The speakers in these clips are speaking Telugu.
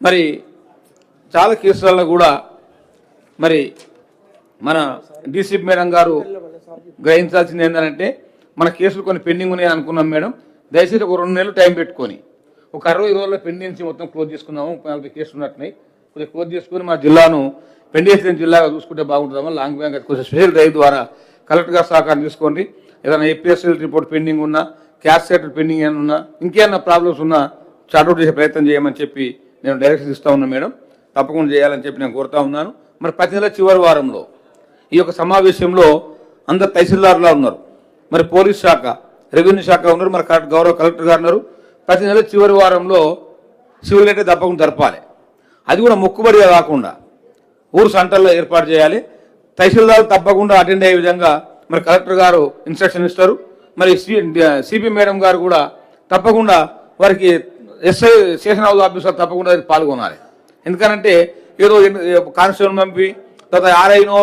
మరి చాలా కేసులలో కూడా మరి మన డీసీపీ మేడం గారు గ్రహించాల్సింది ఏంటంటే మన కేసులు కొన్ని పెండింగ్ ఉన్నాయని అనుకున్నాం మేడం. దయచేసి ఒక 2 నెలలు టైం పెట్టుకొని ఒక 60 రోజుల్లో పెండింగ్ మొత్తం క్లోజ్ చేసుకున్నాము. 40 కేసులు ఉన్నట్టున్నాయి, కొద్దిగా క్లోజ్ చేసుకుని మా జిల్లాను పెండింగ్ జిల్లాగా చూసుకుంటే బాగుంటుందమ్మా. లాంగ్ బ్యాంక్ కొంచెం స్పెషల్ డ్రైవ్ ద్వారా కలెక్టర్ గారు సహకారం తీసుకోండి. ఏదైనా ఏపీఎస్ఎల్ రిపోర్ట్ పెండింగ్ ఉన్నా, క్యాష్ సెటిల్ పెండింగ్ ఏమైనా ఉన్నా, ఇంకేమైనా ప్రాబ్లమ్స్ ఉన్నా చార్ట్అవుట్ చేసే ప్రయత్నం చేయమని చెప్పి నేను డైరెక్షన్ ఇస్తా ఉన్నా మేడం. తప్పకుండా చేయాలని చెప్పి నేను కోరుతా ఉన్నాను. మరి ప్రతి నెల చివరి వారంలో ఈ యొక్క సమావేశంలో అందరు తహసీల్దారులా ఉన్నారు, మరి పోలీస్ శాఖ, రెవెన్యూ శాఖ ఉన్నారు, మరి గౌరవ కలెక్టర్ గారు ఉన్నారు. ప్రతి నెల చివరి వారంలో సివిల్ అయితే తప్పకుండా జరపాలి. అది కూడా మొక్కుబడిగా కాకుండా ఊరు సెంటర్లో ఏర్పాటు చేయాలి. తహసీల్దార్ తప్పకుండా అటెండ్ అయ్యే విధంగా మరి కలెక్టర్ గారు ఇన్స్ట్రక్షన్ ఇస్తారు. మరి సిపి మేడం గారు కూడా తప్పకుండా వారికి ఎస్ఐ స్టేషన్ హౌస్ ఆఫీసర్ తప్పకుండా పాల్గొనాలి. ఎందుకనంటే ఏదో కానిస్టేబుల్ పంపి తర్వాత ఆర్ఐనో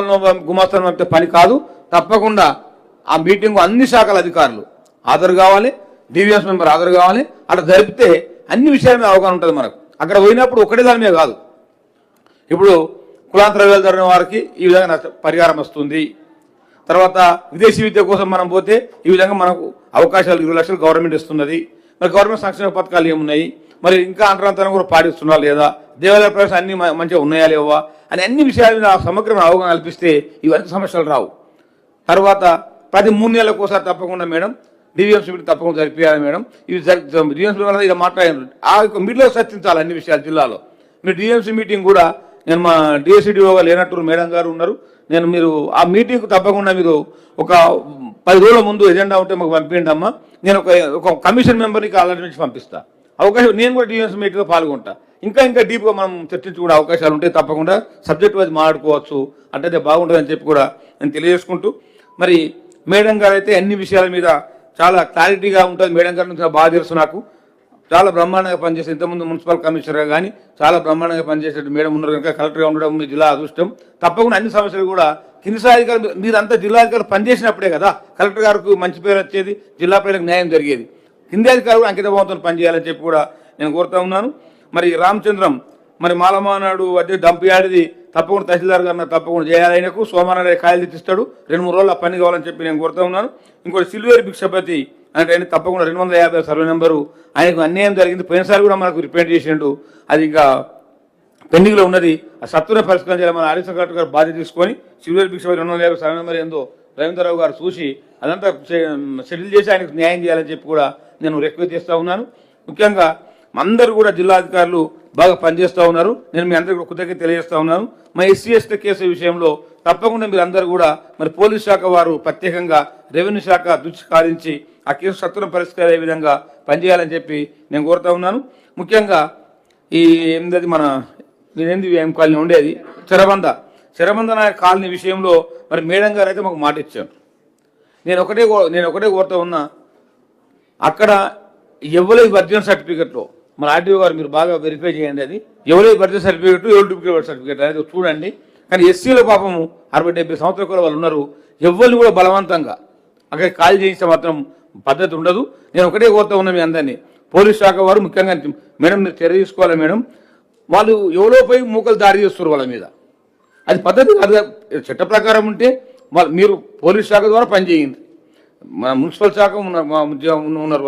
గుమాస్తాను పంపితే పని కాదు. తప్పకుండా ఆ మీటింగ్ అన్ని శాఖల అధికారులు హాజరు కావాలి, డివిఎస్ మెంబర్ హాజరు కావాలి. అట్లా జరిపితే అన్ని విషయాల మీద అవగాహన ఉంటుంది మనకు. అక్కడ పోయినప్పుడు ఒకటే దాని మీద కాదు, ఇప్పుడు కులాంతర జరిగిన వారికి ఈ విధంగా పరిహారం వస్తుంది. తర్వాత విదేశీ విద్య కోసం మనం పోతే ఈ విధంగా మనకు అవకాశాలు 20 లక్షలు గవర్నమెంట్ ఇస్తున్నది. మరి గవర్నమెంట్ సంక్షేమ పథకాలు ఏమున్నాయి, మరి ఇంకా అంతరంతరం కూడా పాటిస్తున్నా లేదా, దేవాలయ ప్రవేశం అన్ని మంచిగా ఉన్నాయా లేవా అని అన్ని విషయాల మీద సమగ్రమైన అవగాహన కల్పిస్తే ఇవన్నీ సమస్యలు రావు. తర్వాత ప్రతి 3 నెలలకు ఒకసారి తప్పకుండా మేడం డివిఎంసీ మీటింగ్ తప్పకుండా జరిపించాలి మేడం. ఇవి డివిఎంసీ ఇలా మాట్లాడారు ఆ యొక్క మీటింగ్లో చర్చించాలి అన్ని విషయాలు జిల్లాలో. మీరు డిఎంసీ మీటింగ్ కూడా నేను మా డిఎస్సిడిఓగా లేనట్టు మేడం గారు ఉన్నారు, మీరు ఆ మీటింగ్కు తప్పకుండా మీరు ఒక 10 రోజుల ముందు ఎజెండా ఉంటే మాకు పంపించండి అమ్మా. నేను ఒక కమిషన్ మెంబర్కి ఆల్రెడీ నుంచి పంపిస్తా అవకాశం. నేను కూడా డిఎంసీ మీటింగ్లో పాల్గొంటా. ఇంకా డీప్గా మనం చర్చించుకునే అవకాశాలు ఉంటాయి. తప్పకుండా సబ్జెక్ట్ వైజ్ మాట్లాడుకోవచ్చు, అంటే బాగుంటుందని చెప్పి కూడా నేను తెలియజేసుకుంటూ, మరి మేడం గారు అయితే అన్ని విషయాల మీద చాలా క్లారిటీగా ఉంటుంది. మేడం గారి నుంచి బాగా తెలుసు నాకు. చాలా బ్రహ్మాండంగా పనిచేసే, ఇంతకుముందు మున్సిపల్ కమిషనర్గా కానీ చాలా బ్రహ్మాండంగా పనిచేసే మేడం ఉన్నారు కనుక కలెక్టర్గా ఉండడం మీ జిల్లా అదృష్టం. తప్పకుండా అన్ని సమస్యలు కూడా కింది స్థాయి అధికారులు మీరంతా జిల్లా అధికారులు పనిచేసినప్పుడే కదా కలెక్టర్ గారికి మంచి పేరు వచ్చేది, జిల్లా ప్రజలకు న్యాయం జరిగేది. కింది అధికారులు అంకితభావంతో పనిచేయాలని చెప్పి కూడా నేను కోరుతా ఉన్నాను. మరి రామచంద్రం మరి మాలమానాడు అదే డంపియాడిది తప్పకుండా తహసీల్దార్ గారిని తప్పకుండా చేయాలి. ఆయనకు సోమవారం కాయలు తెచ్చిస్తాడు, 2-3 రోజులు ఆ పని కావాలని చెప్పి నేను కోరుతా ఉన్నాను. ఇంకోటి సిల్వేరి భిక్షపతి అంటే ఆయన తప్పకుండా 250 సర్వే నెంబరు, ఆయనకు అన్యాయం జరిగింది. పోయినసారి కూడా మనకు రిపేర్ చేసిండు, అది ఇంకా పెండింగ్లో ఉన్నది. ఆ సత్వర పరిష్కారం చేయాలి. మన ఆర్ఎస్ కలెక్టర్ గారు బాధ్యత తీసుకొని సిల్వేరి భిక్షపతి 250 సర్వే నెంబర్ ఏందో రవీంద్రరావు గారు చూసి అదంతా సెటిల్ చేసి ఆయనకు న్యాయం చేయాలని చెప్పి కూడా నేను రిక్వెస్ట్ చేస్తూ ఉన్నాను. ముఖ్యంగా అందరూ కూడా జిల్లా అధికారులు బాగా పనిచేస్తూ ఉన్నారు. నేను మీ అందరికీ కృతజ్ఞత తెలియజేస్తూ ఉన్నాను. మా ఎస్సీ ఎస్టీ కేసు విషయంలో తప్పకుండా మీరు అందరూ కూడా మరి పోలీస్ శాఖ వారు ప్రత్యేకంగా రెవెన్యూ శాఖ దృష్టి సారించి ఆ కేసు సత్వరం పరిష్కారయ్యే విధంగా పనిచేయాలని చెప్పి నేను కోరుతా ఉన్నాను. ముఖ్యంగా ఈ ఏంటది మన ఏం కాలనీ ఉండేది శరబంద నాయక కాలనీ విషయంలో మరి మేడం గారు అయితే మాకు మాట ఇచ్చాను. నేను ఒకటే కోరుతా ఉన్నా, అక్కడ ఎవరి ఒరిజినల్ సర్టిఫికెట్లో మన ఆర్టీఓ గారు మీరు బాగా వెరిఫై చేయండి. అది ఎవరి ఒరిజినల్ సర్టిఫికెట్ ఎవరి డూప్లికేట్ సర్టిఫికెట్ అనేది చూడండి. కానీ ఎస్సీలో పాపము 60-70 సంవత్సరాల కూడా వాళ్ళు ఉన్నారు. ఎవరిని కూడా బలవంతంగా అక్కడ కాల్ చేయించే మాత్రం పద్ధతి ఉండదు. నేను ఒకటే కోరుతా ఉన్నా మీ అందరినీ, పోలీస్ శాఖ వారు ముఖ్యంగా మేడం మీరు చర్య తీసుకోవాలి మేడం. వాళ్ళు ఎవరో పోయి మూకలు దాడి చేస్తారు వాళ్ళ మీద, అది పద్ధతి కాదు. చట్ట ప్రకారం ఉంటే మీరు పోలీస్ శాఖ ద్వారా పనిచేయండి. మన మున్సిపల్ శాఖ ఉన్నారు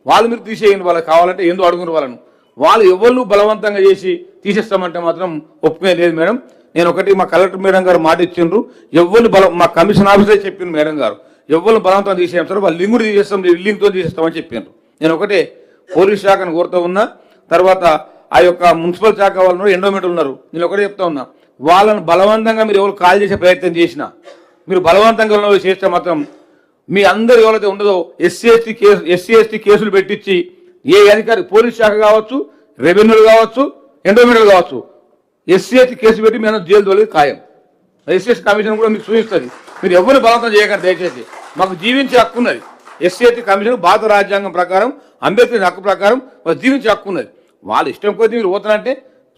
వాళ్ళు మీరు తీసేయండి. వాళ్ళకి కావాలంటే ఏందో అడుగురు వాళ్ళను. వాళ్ళు ఎవరు బలవంతంగా చేసి తీసేస్తామంటే మాత్రం ఒప్పుకునే లేదు మేడం. నేను ఒకటి మా కలెక్టర్ మేడం గారు మాట ఇచ్చిండ్రు, ఎవరిని మా కమిషన్ ఆఫీసర్ చెప్పింది మేడం గారు, ఎవరిని బలవంతం తీసేస్తారో వాళ్ళు లింగుడు తీసేస్తాం, లింక్తో తీసేస్తామని చెప్పిండ్రు. నేను ఒకటే పోలీస్ శాఖను కోరుతూ ఉన్నా. తర్వాత ఆ యొక్క మున్సిపల్ శాఖ వాళ్ళు ఎండోమెంట్ ఉన్నారు, నేను ఒకటే చెప్తా ఉన్నా, వాళ్ళను బలవంతంగా మీరు ఎవరు కాల్ చేసే ప్రయత్నం చేసినా, మీరు బలవంతంగా చేస్తే మాత్రం మీ అందరు ఎవరైతే ఉండదో ఎస్సీ ఎస్టీ కేసులు పెట్టించి ఏ అధికారి పోలీస్ శాఖ కావచ్చు, రెవెన్యూలు కావచ్చు, ఎండోమెంట్లు కావచ్చు, ఎస్సీ ఎస్టీ కేసు పెట్టి మేము జైలు తోలేదు ఖాయం. ఎస్సీ కమిషన్ కూడా మీకు సూచిస్తుంది. మీరు ఎవరిని బలవంతం చేయకండి దయచేసి. మాకు జీవించే హక్కు ఉన్నది. ఎస్సీ ఎస్టీ కమిషన్ భారత రాజ్యాంగం ప్రకారం, అంబేద్కర్ హక్కు ప్రకారం వాళ్ళు జీవించే హక్కు ఉన్నది. వాళ్ళు ఇష్టం కొద్దీ మీరు పోతారంటే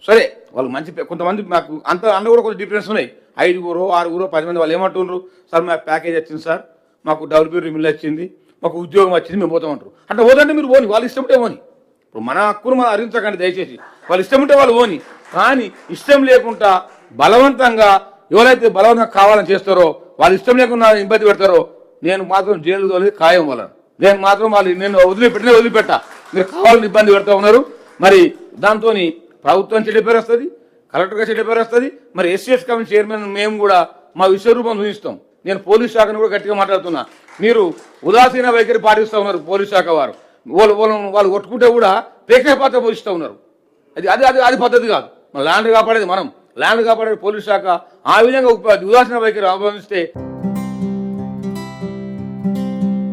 సరే, వాళ్ళు మంచి కొంతమంది మాకు అంత అన్న కూడా కొంచెం డిఫరెన్స్ ఉన్నాయి. 5, 6, 10 మంది వాళ్ళు ఏమంటున్నారు, సార్ మాకు ప్యాకేజ్ వచ్చింది సార్, మాకు WP మిల్ వచ్చింది, మాకు ఉద్యోగం వచ్చింది, మేము పోతామంటారు. అంటే పోదంటే మీరు పోని, వాళ్ళు ఇష్టపడే పోని. ఇప్పుడు మన హక్కును మనం హరించకండి దయచేసి. వాళ్ళు ఇష్టం ఉంటే వాళ్ళు ఓని, కానీ ఇష్టం లేకుండా బలవంతంగా ఎవరైతే బలవంతంగా కావాలని చేస్తారో, వాళ్ళు ఇష్టం లేకుండా ఇబ్బంది పెడతారో, నేను మాత్రం జైలు తోలి ఖాయం వాళ్ళని. నేను మాత్రం వాళ్ళు నేను వదిలిపెట్టా. మీరు కావాలని ఇబ్బంది పెడతా ఉన్నారు. మరి దాంతో ప్రభుత్వం చెడ్డ పేరు వస్తుంది, కలెక్టర్గా చెడ్డ పేరు వస్తుంది. మరి ఎస్సీఎస్ కమిషన్ చైర్మన్ మేము కూడా మా విశ్వరూపం చూపిస్తాం. నేను పోలీస్ శాఖను కూడా గట్టిగా మాట్లాడుతున్నా. మీరు ఉదాసీన వైఖరి పాటిస్తూ ఉన్నారు. పోలీస్ శాఖ వారు వాళ్ళు కొట్టుకుంటే కూడా ప్రేక్షపాత్ర పోషిస్తూ ఉన్నారు. అది అది అది అది పద్ధతి కాదు. మన ల్యాండ్ కాపాడేది మనం, ల్యాండ్ కాపాడేది పోలీస్ శాఖ. ఆ విధంగా ఉదాసీన వైఖరి అవలంబిస్తే